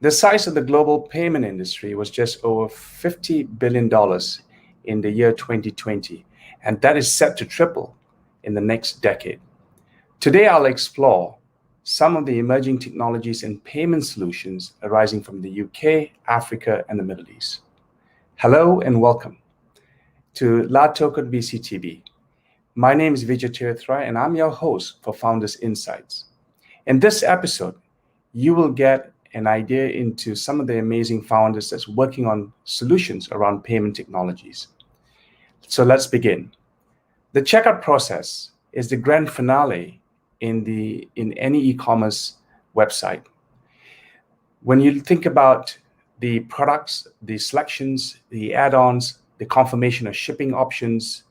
The size of the global payment industry was just over $50 billion in the year 2020, and that is set to triple in the next decade. Today, I'll explore some of the emerging technologies and payment solutions arising from the UK, Africa, and the Middle East. Hello and welcome to LATOKEN VCTV. My name is Vijay Tirathrai, and I'm your host for Founders Insights. In this episode, you will get an idea into some of the amazing founders that's working on solutions around payment technologies. So let's begin. The checkout process is the grand finale in any e-commerce website. When you think about the products, the selections, the add-ons, the confirmation of shipping options,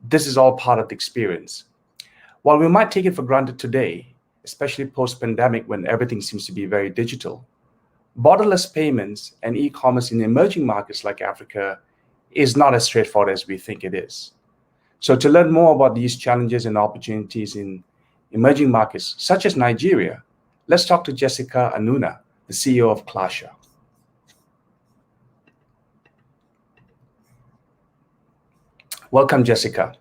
this is all part of the experience. While we might take it for granted today, especially post-pandemic when everything seems to be very digital, borderless payments and e-commerce in emerging markets like Africa is not as straightforward as we think it is. So to learn more about these challenges and opportunities in emerging markets, such as Nigeria, let's talk to Jessica Anuna, the CEO of Clasher. Welcome, Jessica.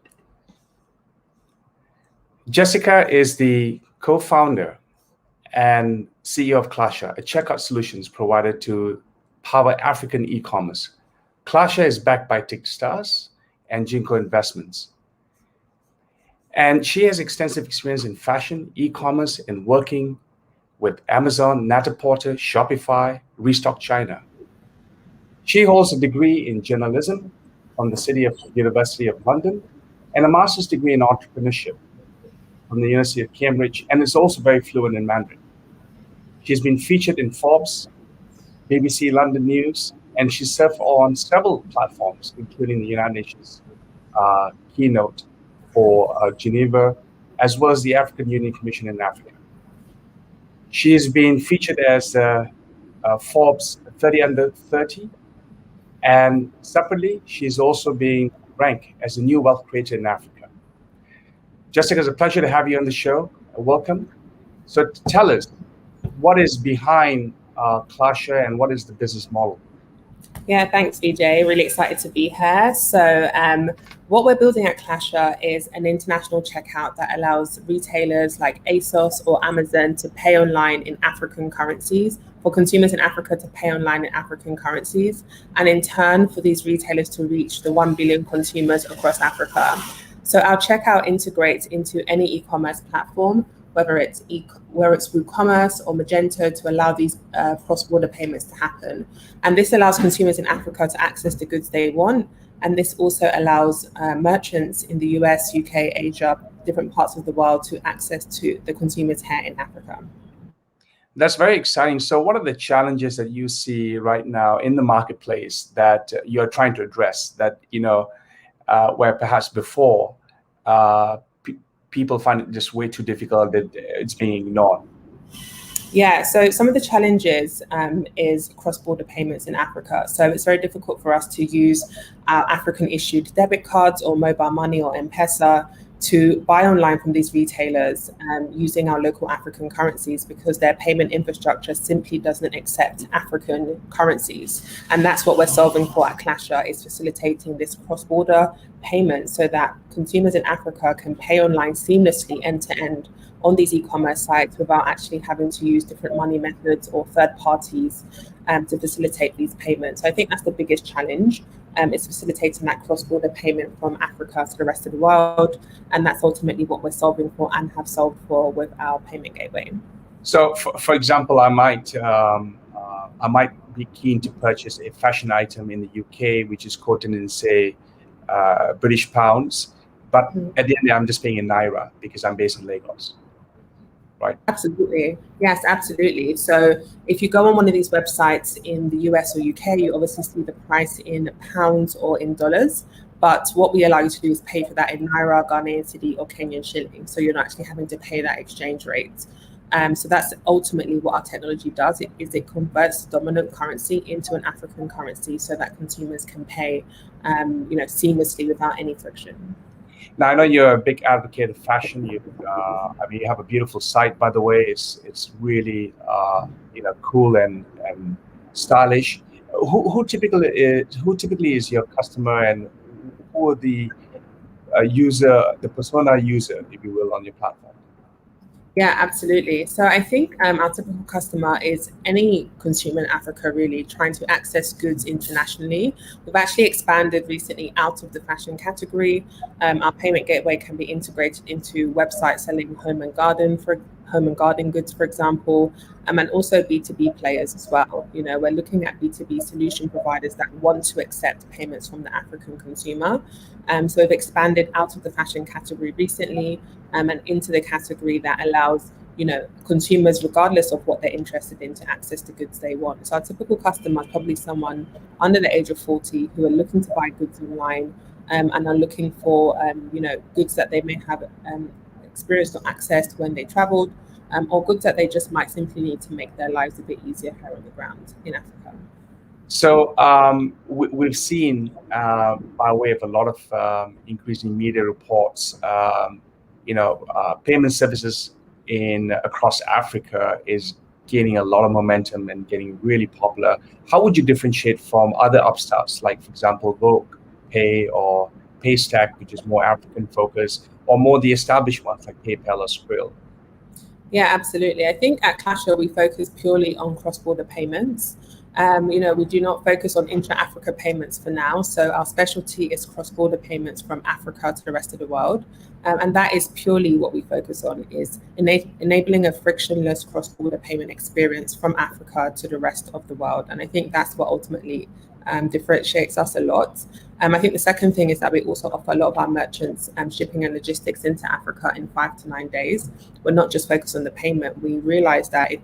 Jessica is the co-founder and CEO of Clasher, a checkout solutions provider to power African e-commerce. Clasher is backed by Techstars and Jinko Investments. And she has extensive experience in fashion, e-commerce, and working with Amazon, Net-a-Porter, Shopify, Restock China. She holds a degree in journalism from the University of London and a master's degree in entrepreneurship from the University of Cambridge, and is also very fluent in Mandarin. She's been featured in Forbes, BBC London News, and she's served on several platforms, including the United Nations keynote for Geneva, as well as the African Union Commission in Africa. She has been featured as Forbes 30 Under 30, and separately, she's also being ranked as a new wealth creator in Africa. Jessica, it's a pleasure to have you on the show. Welcome. So tell us, what is behind Clasher and what is the business model? Yeah, thanks, Vijay. Really excited to be here. So what we're building at Clasher is an international checkout that allows retailers like ASOS or Amazon to pay online in African currencies, for consumers in Africa to pay online in African currencies, and in turn for these retailers to reach the 1 billion consumers across Africa. So our checkout integrates into any e-commerce platform, whether it's WooCommerce or Magento, to allow these cross-border payments to happen. And this allows consumers in Africa to access the goods they want. And this also allows merchants in the US, UK, Asia, different parts of the world to access to the consumers here in Africa. That's very exciting. So what are the challenges that you see right now in the marketplace that you're trying to address that, where perhaps before people find it just way too difficult, that it's being ignored? Yeah, so some of the challenges is cross-border payments in Africa. So it's very difficult for us to use our African-issued debit cards or mobile money or M-Pesa to buy online from these retailers using our local African currencies, because their payment infrastructure simply doesn't accept African currencies. And that's what we're solving for at Clasher, is facilitating this cross-border payment so that consumers in Africa can pay online seamlessly end-to-end on these e-commerce sites without actually having to use different money methods or third parties to facilitate these payments. So I think that's the biggest challenge. It's facilitating that cross-border payment from Africa to the rest of the world. And that's ultimately what we're solving for and have solved for with our payment gateway. So for example, I might be keen to purchase a fashion item in the UK, which is quoted in, say, British pounds. But at the end of the day, I'm just paying in Naira because I'm based in Lagos. Right. Absolutely. Yes, absolutely. So if you go on one of these websites in the US or UK, you obviously see the price in pounds or in dollars. But what we allow you to do is pay for that in Naira, Ghanaian cedi, or Kenyan shilling. So you're not actually having to pay that exchange rate. So that's ultimately what our technology does. It converts dominant currency into an African currency so that consumers can pay seamlessly without any friction. Now, I know you're a big advocate of fashion. You have a beautiful site, by the way. It's really cool and and stylish. Who typically is your customer, and who are the the persona user, if you will, on your platform? Yeah, absolutely. So I think our typical customer is any consumer in Africa really trying to access goods internationally. We've actually expanded recently out of the fashion category. Our payment gateway can be integrated into websites selling home and garden goods, for example, and also B2B players as well. We're looking at B2B solution providers that want to accept payments from the African consumer. So we've expanded out of the fashion category recently, and into the category that allows consumers, regardless of what they're interested in, to access the goods they want. So our typical customer is probably someone under the age of 40 who are looking to buy goods online, and are looking for goods that they may have experienced or accessed when they traveled, or goods that they just might simply need to make their lives a bit easier here on the ground in Africa. So we've seen, by way of a lot of increasing media reports, payment services across Africa is gaining a lot of momentum and getting really popular. How would you differentiate from other upstarts, like, for example, Vogue Pay or Paystack, which is more African focused, or more the established ones like PayPal or Skrill? Yeah, absolutely. I think at Clasher, we focus purely on cross-border payments. We do not focus on intra-Africa payments for now. So our specialty is cross-border payments from Africa to the rest of the world. And that is purely what we focus on, is enabling a frictionless cross-border payment experience from Africa to the rest of the world. And I think that's what ultimately differentiates us a lot. I think the second thing is that we also offer a lot of our merchants shipping and logistics into Africa in 5 to 9 days. We're not just focused on the payment. We realize that if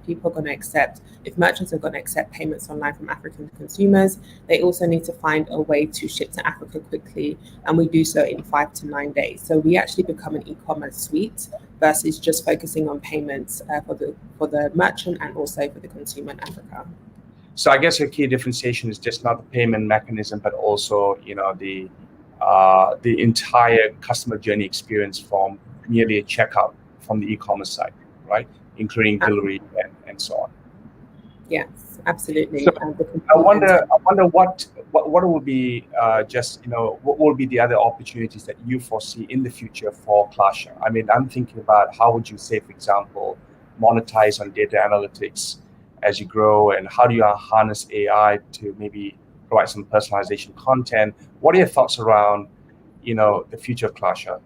merchants are going to accept payments online from African consumers, they also need to find a way to ship to Africa quickly, and we do so in 5 to 9 days. So we actually become an e-commerce suite versus just focusing on payments for the merchant and also for the consumer in Africa. So I guess your key differentiation is just not the payment mechanism, but also the entire customer journey experience from merely a checkout from the e-commerce side, right, including delivery and so on. Yes, absolutely. So I wonder what will be what will be the other opportunities that you foresee in the future for Clasher? I mean, I'm thinking about how would you say, for example, monetize on data analytics as you grow, and how do you harness AI to maybe provide some personalization content? What are your thoughts around the future of Clasher?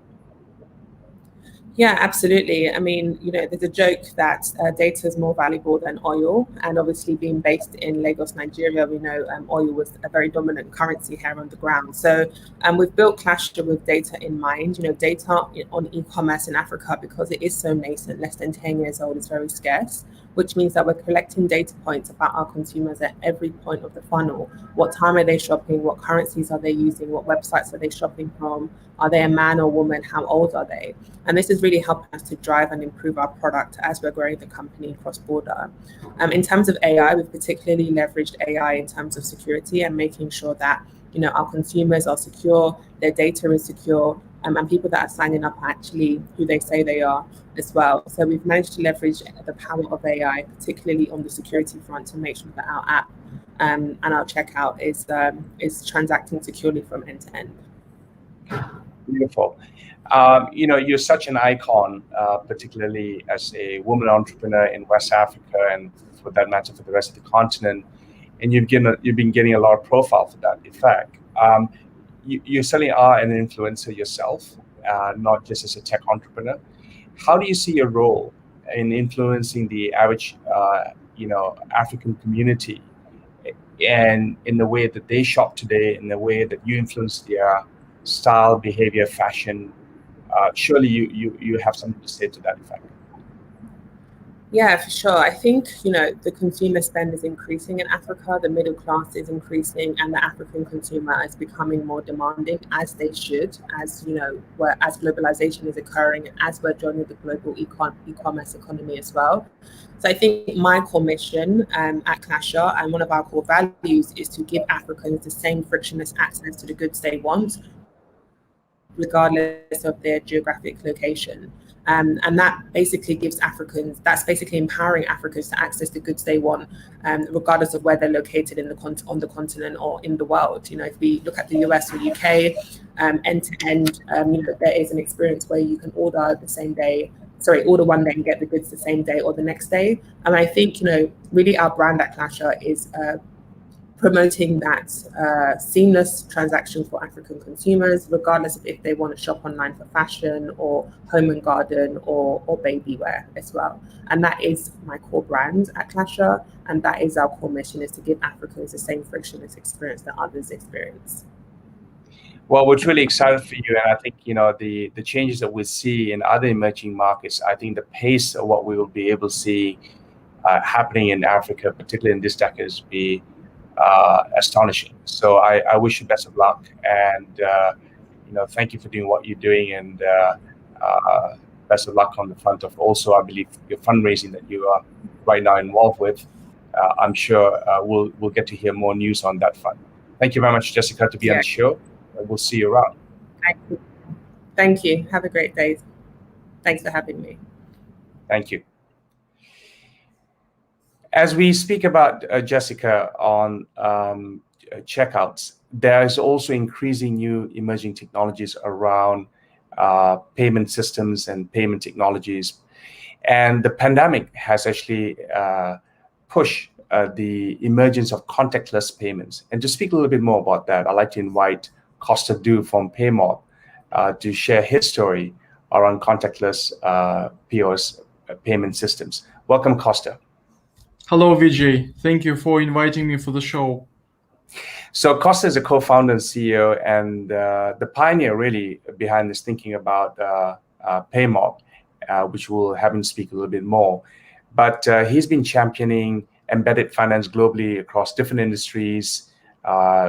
Yeah, absolutely. I mean, there's a joke that data is more valuable than oil. And obviously, being based in Lagos, Nigeria, we know oil was a very dominant currency here on the ground. So we've built Clasher with data in mind. Data on e-commerce in Africa, because it is so nascent, less than 10 years old, is very scarce, which means that we're collecting data points about our consumers at every point of the funnel. What time are they shopping? What currencies are they using? What websites are they shopping from? Are they a man or woman? How old are they? And this is really helping us to drive and improve our product as we're growing the company cross-border. In terms of AI, we've particularly leveraged AI in terms of security and making sure that our consumers are secure, their data is secure, and people that are signing up are actually who they say they are as well. So we've managed to leverage the power of AI, particularly on the security front, to make sure that our app and our checkout is transacting securely from end to end. Beautiful. You're such an icon, particularly as a woman entrepreneur in West Africa, and for that matter, for the rest of the continent. And you've been getting a lot of profile for that effect. You certainly are an influencer yourself, not just as a tech entrepreneur. How do you see your role in influencing the average, African community, and in the way that they shop today, in the way that you influence their style, behavior, fashion? Surely you have something to say to that effect. Yeah, for sure. I think, the consumer spend is increasing in Africa, the middle class is increasing, and the African consumer is becoming more demanding, as they should, as as globalization is occurring, and as we're joining the global e-commerce economy as well. So I think my core mission at Clasher, and one of our core values, is to give Africans the same frictionless access to the goods they want, regardless of their geographic location. And that basically gives Africans, that's basically empowering Africans to access the goods they want, regardless of where they're located on the continent or in the world. If we look at the US or UK, end to end, there is an experience where you can order order one day and get the goods the same day or the next day. And I think, really our brand at Clasher is promoting that seamless transaction for African consumers, regardless of if they want to shop online for fashion or home and garden or baby wear as well. And that is my core brand at Clasher, and that is our core mission, is to give Africans the same frictionless experience that others experience. Well, we're really excited for you, and I think the changes that we see in other emerging markets. I think the pace of what we will be able to see happening in Africa, particularly in this decade, is be astonishing. So I wish you best of luck, and thank you for doing what you're doing, and best of luck on the front of also, I believe, your fundraising that you are right now involved with. I'm sure we'll get to hear more news on that front. Thank you very much, Jessica, to be on the show. We'll see you around. Thank you. Have a great day. Thanks for having me. Thank you. As we speak about Jessica on checkouts, there is also increasing new emerging technologies around payment systems and payment technologies. And the pandemic has actually pushed the emergence of contactless payments. And to speak a little bit more about that, I'd like to invite Costa Du from PayMob to share his story around contactless POS payment systems. Welcome, Costa. Hello, Vijay. Thank you for inviting me for the show. So Costa is a co-founder and CEO, and the pioneer really behind this thinking about PayMob, which we'll have him speak a little bit more. But he's been championing embedded finance globally across different industries,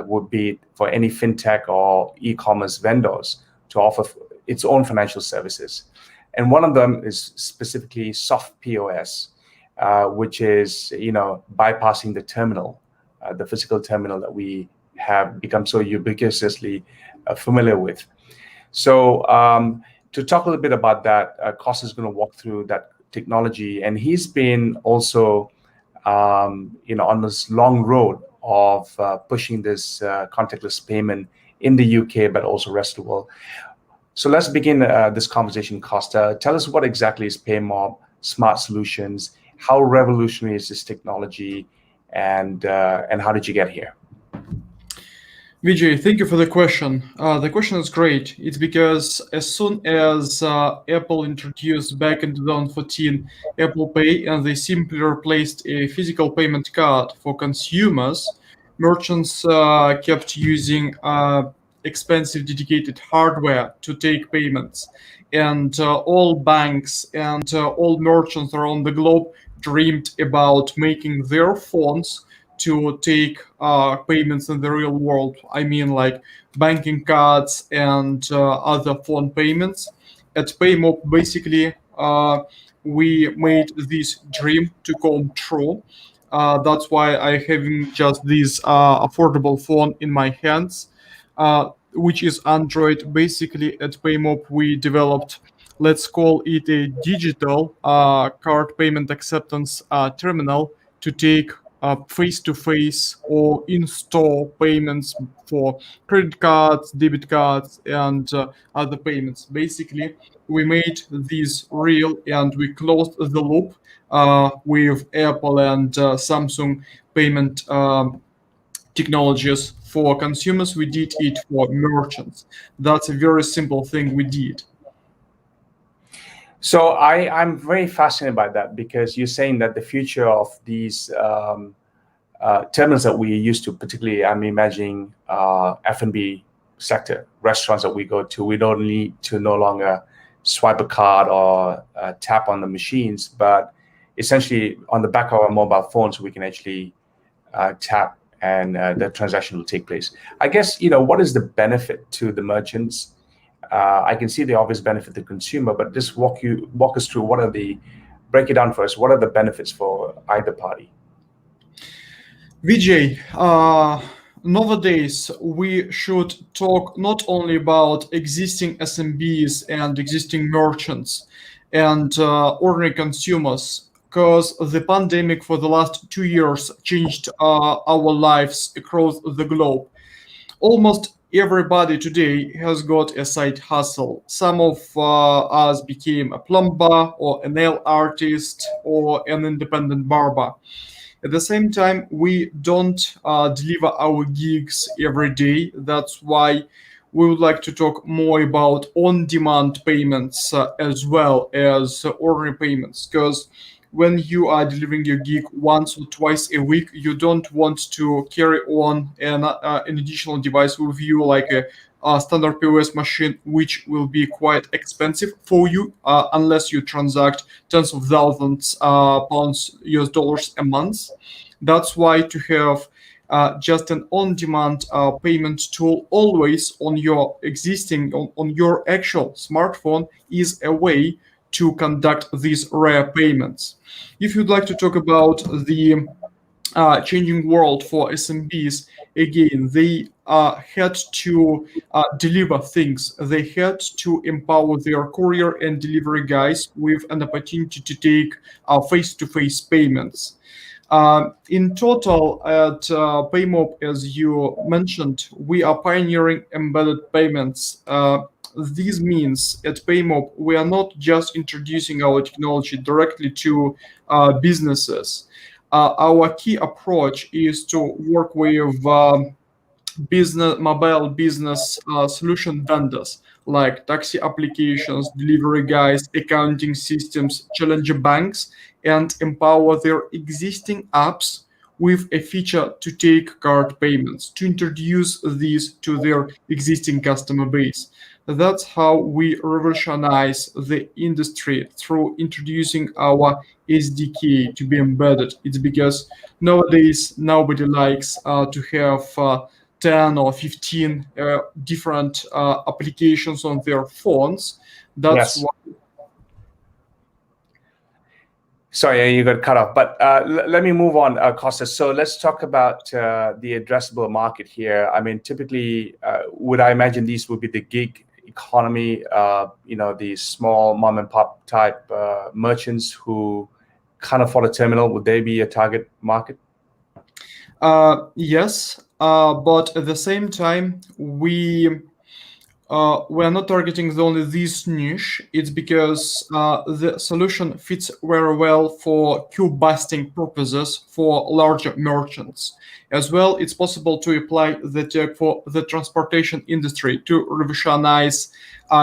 would be for any fintech or e-commerce vendors to offer its own financial services. And one of them is specifically soft POS, which is bypassing the terminal, the physical terminal that we have become so ubiquitously familiar with. So to talk a little bit about that, Costa is going to walk through that technology, and he's been also on this long road of pushing this contactless payment in the UK, but also rest of the world. So let's begin this conversation, Costa. Tell us what exactly is PayMob Smart Solutions, how revolutionary is this technology, and how did you get here? Vijay, thank you for the question. The question is great. It's because as soon as Apple introduced back in 2014 Apple Pay, and they simply replaced a physical payment card for consumers, merchants kept using expensive dedicated hardware to take payments. And all banks and all merchants around the globe dreamed about making their phones to take payments in the real world. I mean, like banking cards and other phone payments. At PayMob, basically, we made this dream to come true. That's why I'm having just this affordable phone in my hands, which is Android. Basically, at PayMob, we developed, let's call it a digital card payment acceptance terminal to take face-to-face or in-store payments for credit cards, debit cards, and other payments. Basically, we made this real, and we closed the loop with Apple and Samsung payment technologies for consumers. We did it for merchants. That's a very simple thing we did. So I'm very fascinated by that, because you're saying that the future of these terminals that we used to, particularly I'm imagining F&B sector, restaurants that we go to, we don't need to no longer swipe a card or tap on the machines, but essentially on the back of our mobile phones, we can actually tap and the transaction will take place. I guess, what is the benefit to the merchants? I can see the obvious benefit to the consumer, but just walk us through break it down for us. What are the benefits for either party? Vijay, nowadays we should talk not only about existing SMBs and existing merchants. and ordinary consumers, because the pandemic for the last 2 years changed our lives across the globe. Almost everybody today has got a side hustle. Some of us became a plumber or a nail artist or an independent barber. At the same time, we don't deliver our gigs every day. That's why we would like to talk more about on-demand payments as well as ordinary payments. Because when you are delivering your gig once or twice a week, you don't want to carry on an additional device with you, like a standard POS machine, which will be quite expensive for you unless you transact tens of thousands pounds, US dollars a month. That's why to have just an on-demand payment tool always on your on your actual smartphone is a way to conduct these rare payments. If you'd like to talk about the changing world for SMBs, again, they had to deliver things. They had to empower their courier and delivery guys with an opportunity to take face-to-face payments. In total, at PayMob, as you mentioned, we are pioneering embedded payments. This means at PayMob, we are not just introducing our technology directly to businesses. Our key approach is to work with mobile business solution vendors like taxi applications, delivery guys, accounting systems, challenger banks, and empower their existing apps with a feature to take card payments, to introduce these to their existing customer base. That's how we revolutionize the industry through introducing our SDK to be embedded. It's because nowadays nobody likes to have 10 or 15 different applications on their phones. That's Yes. why. Sorry, you got cut off. But let me move on, Kostas. So let's talk about the addressable market here. I mean, typically, would I imagine these would be the gig economy, the small mom and pop type merchants who can't afford a terminal? Would they be a target market? Yes, but at the same time, we're not targeting only this niche. It's because the solution fits very well for queue busting purposes for larger merchants. As well, it's possible to apply the tech for the transportation industry to revolutionize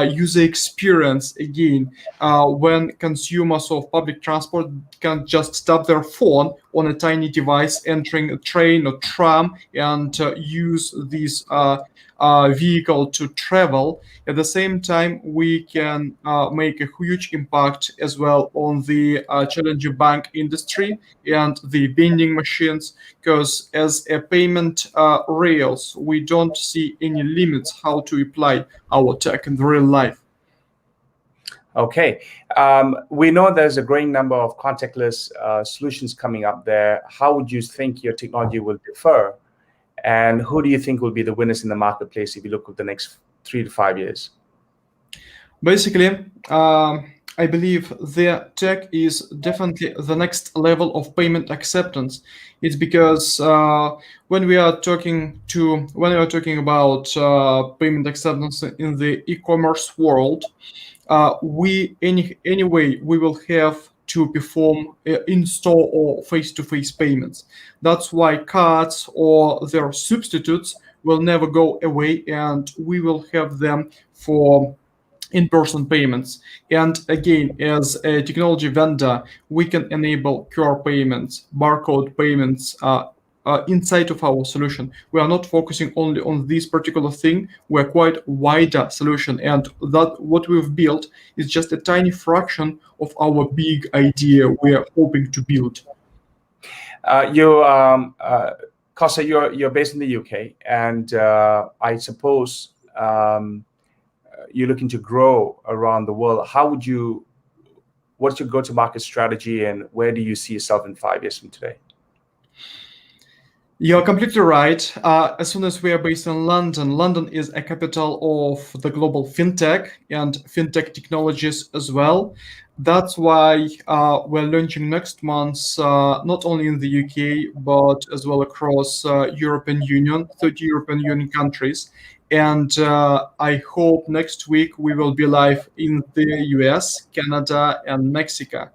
user experience again, when consumers of public transport can just stop their phone on a tiny device entering a train or tram and use this vehicle to travel. At the same time, we can make a huge impact as well on the challenger bank industry and the vending machines, because as a payment rails, we don't see any limits how to apply our tech in the real life. Okay. We know there's a growing number of contactless solutions coming up there. How would you think your technology will differ? And who do you think will be the winners in the marketplace if you look at the next 3 to 5 years? Basically, I believe the tech is definitely the next level of payment acceptance. It's because when we are talking about payment acceptance in the e-commerce world, anyway we will have to perform in-store or face-to-face payments. That's why cards or their substitutes will never go away, and we will have them for in-person payments. And again, as a technology vendor, we can enable QR payments, barcode payments inside of our solution. We are not focusing only on this particular thing. We're quite wider solution, and that what we've built is just a tiny fraction of our big idea we're hoping to build. Costa, you're based in the UK, and I suppose you're looking to grow around the world. What's your go-to-market strategy, and where do you see yourself in 5 years from today? You're completely right. As soon as we are based in London, London is a capital of the global fintech and fintech technologies as well. That's why we're launching next month, not only in the UK, but as well across European Union, 30 European Union countries. And I hope next week we will be live in the US, Canada, and Mexico.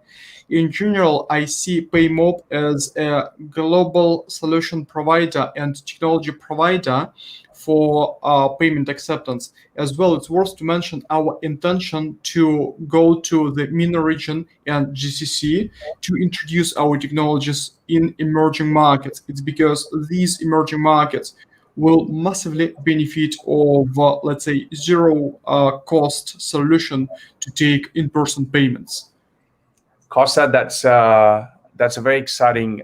In general, I see PayMob as a global solution provider and technology provider for payment acceptance. As well, it's worth to mention our intention to go to the MENA region and GCC to introduce our technologies in emerging markets. It's because these emerging markets will massively benefit of, let's say, zero cost solution to take in-person payments. Costa, that's a very exciting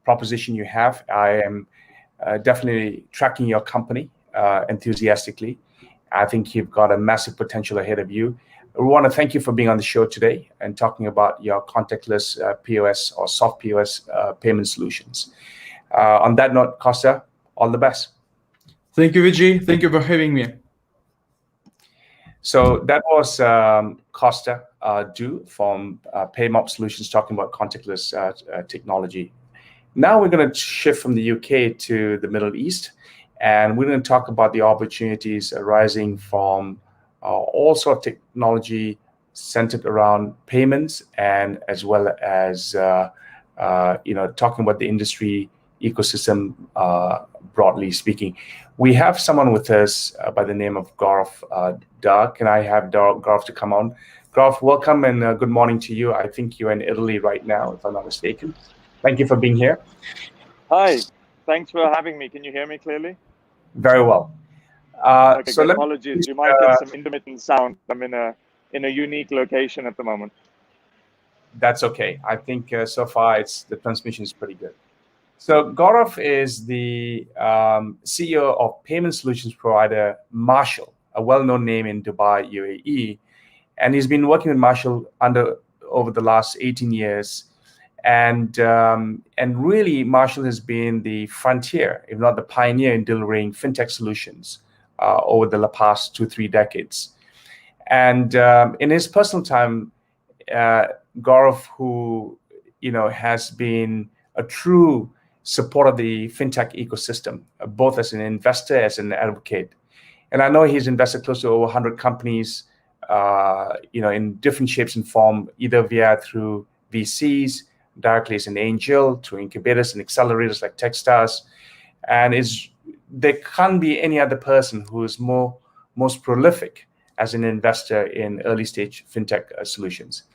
proposition you have. I am definitely tracking your company enthusiastically. I think you've got a massive potential ahead of you. We want to thank you for being on the show today and talking about your contactless POS or soft POS payment solutions. On that note, Costa, all the best. Thank you, Vijay. Thank you for having me. So that was Costa Du from PayMob Solutions talking about contactless technology. Now we're going to shift from the UK to the Middle East, and we're going to talk about the opportunities arising from all sort of technology centered around payments, and as well as talking about the industry ecosystem broadly speaking. We have someone with us by the name of Gaurav Dar. Can I have Gaurav to come on? Gaurav, welcome and good morning to you. I think you're in Italy right now, if I'm not mistaken. Thank you for being here. Hi, thanks for having me. Can you hear me clearly? Very well. Okay, so apologies. You might get some intermittent sound. I'm in a unique location at the moment. That's okay. I think so far the transmission is pretty good. So Gaurav is the CEO of payment solutions provider Marshall, a well-known name in Dubai, UAE, and he's been working with Marshall over the last 18 years, and really Marshall has been the frontier, if not the pioneer, in delivering fintech solutions over the past 2-3 decades. And in his personal time, Gaurav, who has been a true support of the fintech ecosystem, both as an investor, as an advocate. And I know he's invested close to over 100 companies, in different shapes and form, either through VCs, directly as an angel, through incubators and accelerators like Techstars. And there can't be any other person who is most prolific as an investor in early stage fintech solutions.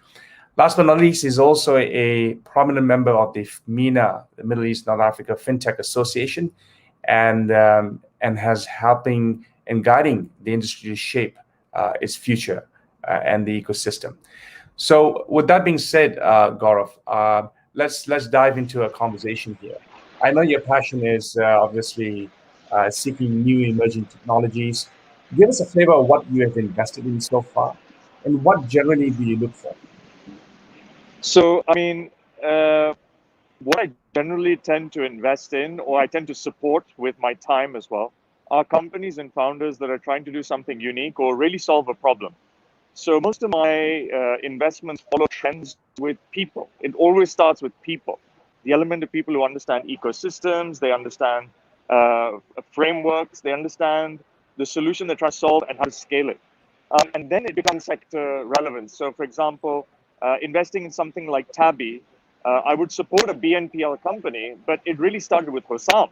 Last but not least, he's also a prominent member of the MENA, the Middle East North Africa FinTech Association, and has helping and guiding the industry to shape its future and the ecosystem. So with that being said, Gaurav, let's dive into a conversation here. I know your passion is obviously seeking new emerging technologies. Give us a flavor of what you have invested in so far, and what generally do you look for? So, what I generally tend to invest in, or I tend to support with my time as well, are companies and founders that are trying to do something unique or really solve a problem. So most of my investments follow trends with people. It always starts with people. The element of people who understand ecosystems, they understand frameworks, they understand the solution they're trying to solve and how to scale it. And then it becomes sector relevant. So for example, investing in something like Tabby, I would support a BNPL company, but it really started with Hossam.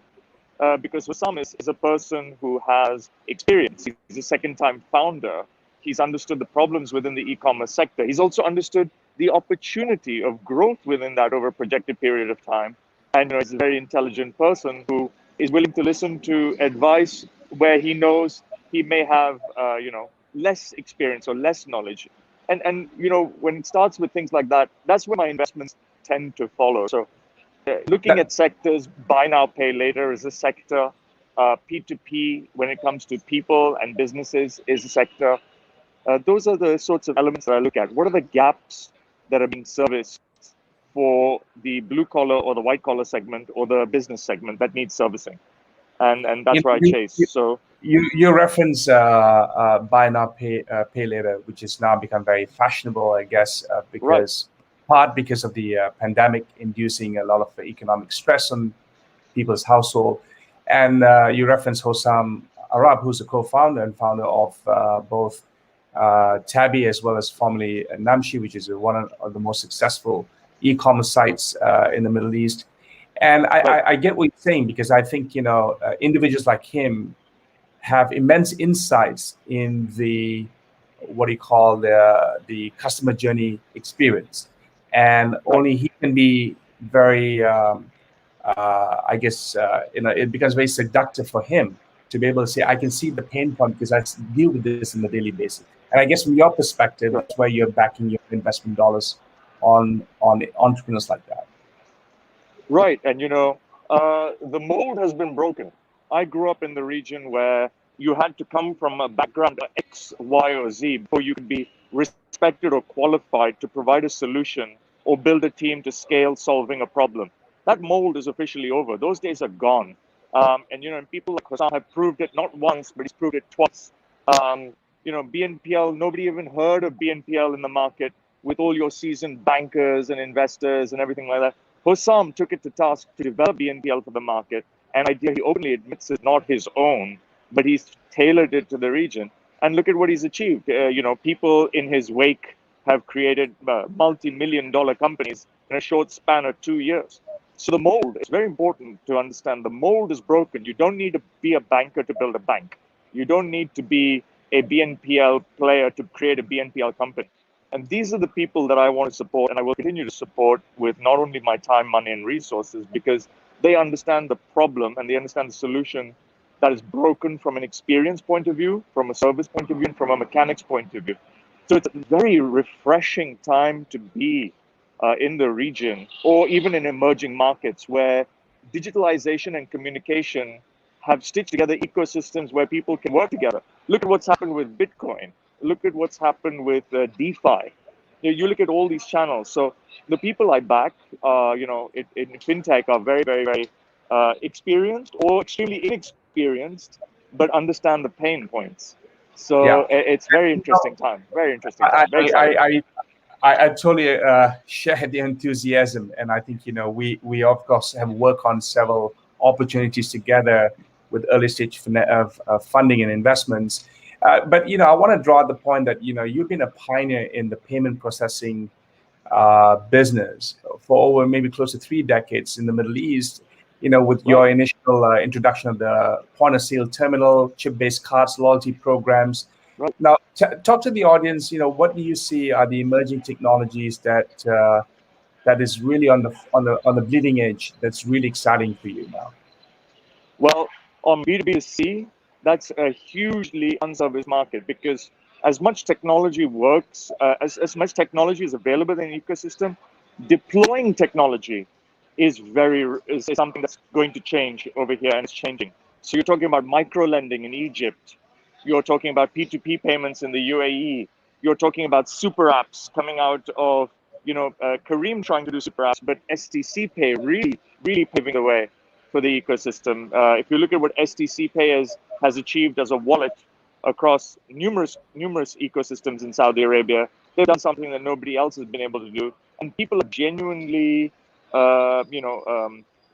Because Hossam is a person who has experience. He's a second-time founder. He's understood the problems within the e-commerce sector. He's also understood the opportunity of growth within that over a projected period of time. And he's a very intelligent person who is willing to listen to advice where he knows he may have less experience or less knowledge. And when it starts with things like that, that's where my investments tend to follow. So looking at sectors, buy now, pay later is a sector. P2P, when it comes to people and businesses, is a sector. Those are the sorts of elements that I look at. What are the gaps that are being serviced for the blue collar or the white collar segment or the business segment that needs servicing, and that's where I chase. So you reference buy now pay later, which has now become very fashionable, I guess, because because of the pandemic inducing a lot of economic stress on people's household. And you reference Hossam Arab, who's a co-founder and founder of both Tabby as well as formerly Namshi, which is one of the most successful e-commerce sites in the Middle East. And I get what you're saying, because I think, individuals like him have immense insights in the, what do you call, the customer journey experience. And only he can be very, I guess, it becomes very seductive for him to be able to say, I can see the pain point because I deal with this on a daily basis. And I guess from your perspective, that's where you're backing your investment dollars on entrepreneurs like that. Right. And, the mold has been broken. I grew up in the region where you had to come from a background of X, Y, or Z before you could be respected or qualified to provide a solution or build a team to scale solving a problem. That mold is officially over. Those days are gone. And people like Hossam have proved it not once, but he's proved it twice. BNPL, nobody even heard of BNPL in the market with all your seasoned bankers and investors and everything like that. Hossam took it to task to develop BNPL for the market, an idea he openly admits is not his own, but he's tailored it to the region. And look at what he's achieved. People in his wake have created multi-million-dollar companies in a short span of 2 years. So the mold is very important to understand. The mold is broken. You don't need to be a banker to build a bank. You don't need to be a BNPL player to create a BNPL company. And these are the people that I want to support, and I will continue to support with not only my time, money, and resources, because they understand the problem and they understand the solution that is broken from an experience point of view, from a service point of view, and from a mechanics point of view. So it's a very refreshing time to be in the region, or even in emerging markets where digitalization and communication have stitched together ecosystems where people can work together. Look at what's happened with Bitcoin. Look at what's happened with DeFi. You look at all these channels. So the people I back, in fintech are very, very, very experienced or extremely inexperienced, but understand the pain points. So it's very interesting time. Very interesting time. Very I totally share the enthusiasm, and I think we of course have worked on several opportunities together with early stage funding and investments. But I want to draw the point that you've been a pioneer in the payment processing business for over maybe close to 3 decades in the Middle East. With your initial introduction of the point of sale terminal, chip-based cards, loyalty programs. Right. Now, talk to the audience. What do you see are the emerging technologies that is really on the bleeding edge? That's really exciting for you now. Well, on B2B2C, that's a hugely unserviced market, because as much technology works, as much technology is available in the ecosystem, deploying technology is something that's going to change over here, and it's changing. So you're talking about micro lending in Egypt. You're talking about P2P payments in the UAE. You're talking about super apps coming out of, Kareem trying to do super apps, but STC Pay really, really paving the way for the ecosystem. If you look at what STC Pay has achieved as a wallet across numerous ecosystems in Saudi Arabia, they've done something that nobody else has been able to do. And people are genuinely,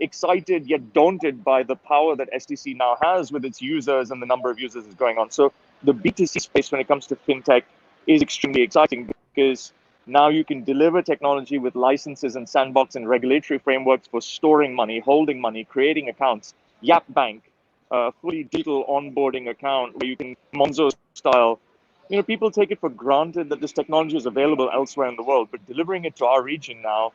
excited yet daunted by the power that STC now has with its users and the number of users is going on. So the B2C space when it comes to fintech is extremely exciting, because now you can deliver technology with licenses and sandbox and regulatory frameworks for storing money, holding money, creating accounts. Yap Bank, fully digital onboarding account where you can Monzo style. People take it for granted that this technology is available elsewhere in the world, but delivering it to our region now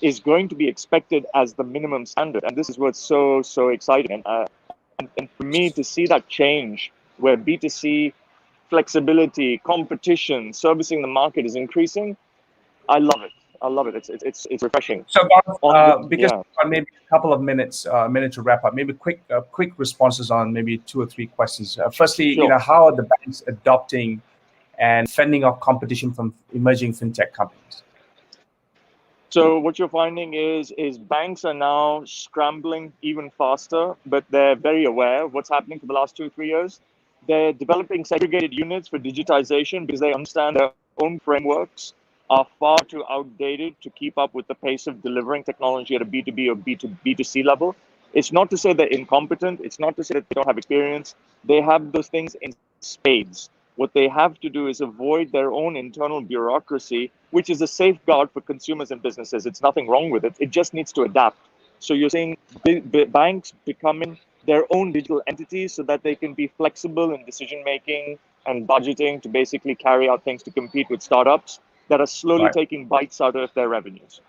is going to be expected as the minimum standard. And this is what's so exciting. And for me to see that change, where B2C flexibility, competition, servicing the market is increasing, I love it. I love it. It's refreshing. So, because maybe a couple of minutes, a minute to wrap up, maybe quick responses on maybe 2 or 3 questions. Firstly, Sure. How are the banks adopting and fending off competition from emerging fintech companies? So what you're finding is banks are now scrambling even faster, but they're very aware of what's happening for the last 2-3 years. They're developing segregated units for digitization because they understand their own frameworks are far too outdated to keep up with the pace of delivering technology at a B2B or B2C level. It's not to say they're incompetent. It's not to say that they don't have experience. They have those things in spades. What they have to do is avoid their own internal bureaucracy, which is a safeguard for consumers and businesses. It's nothing wrong with it. It just needs to adapt. So you're seeing banks becoming their own digital entities so that they can be flexible in decision making and budgeting to basically carry out things to compete with startups that are slowly taking bites out of their revenues.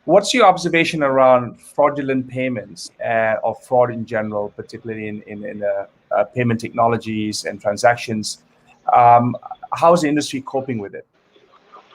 What's your observation around fraudulent payments or fraud in general, particularly in payment technologies and transactions? How is the industry coping with it?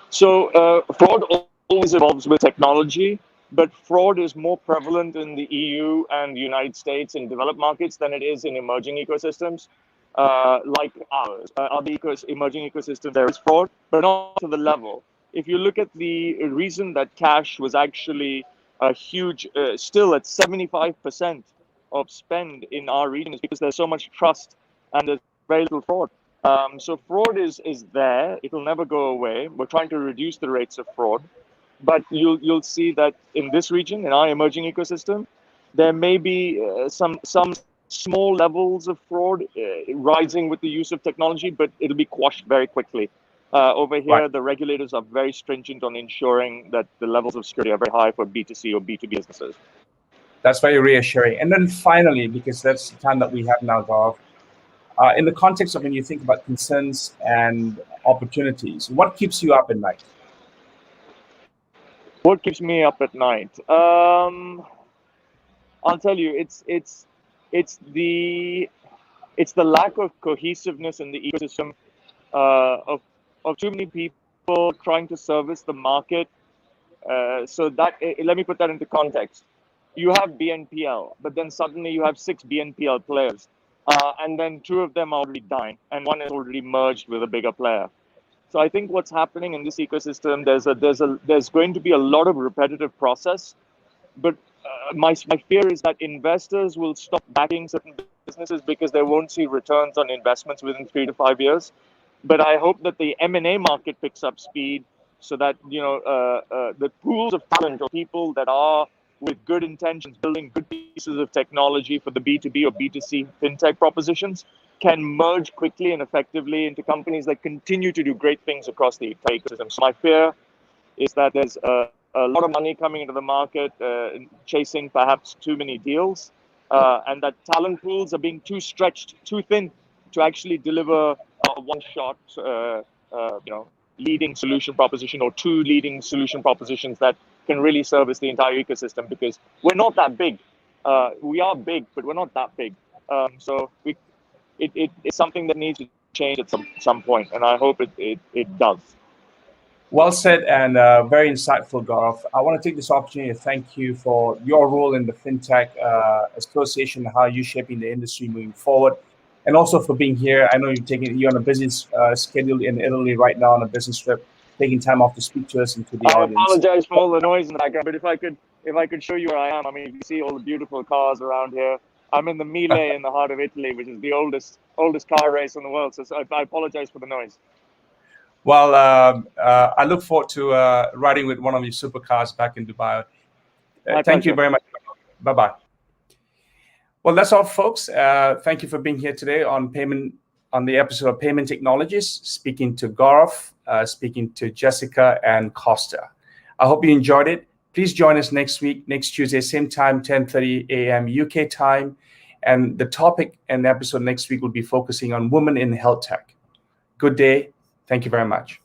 So fraud always evolves with technology, but fraud is more prevalent in the EU and the United States in developed markets than it is in emerging ecosystems like ours. Other emerging ecosystems, there is fraud, but not to the level. If you look at the reason that cash was actually a huge, still at 75% of spend in our region is because there's so much trust and there's very little fraud. So fraud is there. It'll never go away. We're trying to reduce the rates of fraud. But you'll see that in this region, in our emerging ecosystem, there may be some small levels of fraud rising with the use of technology, but it'll be quashed very quickly. Over here, the regulators are very stringent on ensuring that the levels of security are very high for B2C or B2B businesses. That's very reassuring. And then finally, because that's the time that we have now, Gaurav, in the context of when you think about concerns and opportunities, what keeps you up at night? What keeps me up at night? I'll tell you, it's the lack of cohesiveness in the ecosystem of too many people trying to service the market. So that let me put that into context. You have BNPL, but then suddenly you have 6 BNPL players, and then 2 of them are already dying, and 1 is already merged with a bigger player. So I think what's happening in this ecosystem, there's going to be a lot of repetitive process, but my fear is that investors will stop backing certain businesses because they won't see returns on investments within 3 to 5 years. But I hope that the M&A market picks up speed so that the pools of talent or people that are with good intentions building good pieces of technology for the B2B or B2C fintech propositions can merge quickly and effectively into companies that continue to do great things across the ecosystem. So my fear is that there's a lot of money coming into the market, chasing perhaps too many deals, and that talent pools are being too stretched, too thin to actually deliver a one-shot, leading solution proposition or 2 leading solution propositions that can really service the entire ecosystem, because we're not that big. We are big, but we're not that big. So it's something that needs to change at some point, and I hope it does. Well said, and very insightful, Gaurav. I want to take this opportunity to thank you for your role in the FinTech Association, how you're shaping the industry moving forward, and also for being here. I know you're on a busy schedule in Italy right now on a business trip, taking time off to speak to us and to the audience. I apologize for all the noise in the background, but if I could show you where I am, I mean, you see all the beautiful cars around here. I'm in the Mille in the heart of Italy, which is the oldest car race in the world. So I apologize for the noise. Well, I look forward to riding with one of your supercars back in Dubai. Thank you very much. Bye-bye. Well, that's all, folks. Thank you for being here today on the episode of Payment Technologies, speaking to Gaurav, speaking to Jessica and Costa. I hope you enjoyed it. Please join us next week, next Tuesday, same time, 10:30 a.m. UK time. And the topic and episode next week will be focusing on women in health tech. Good day. Thank you very much.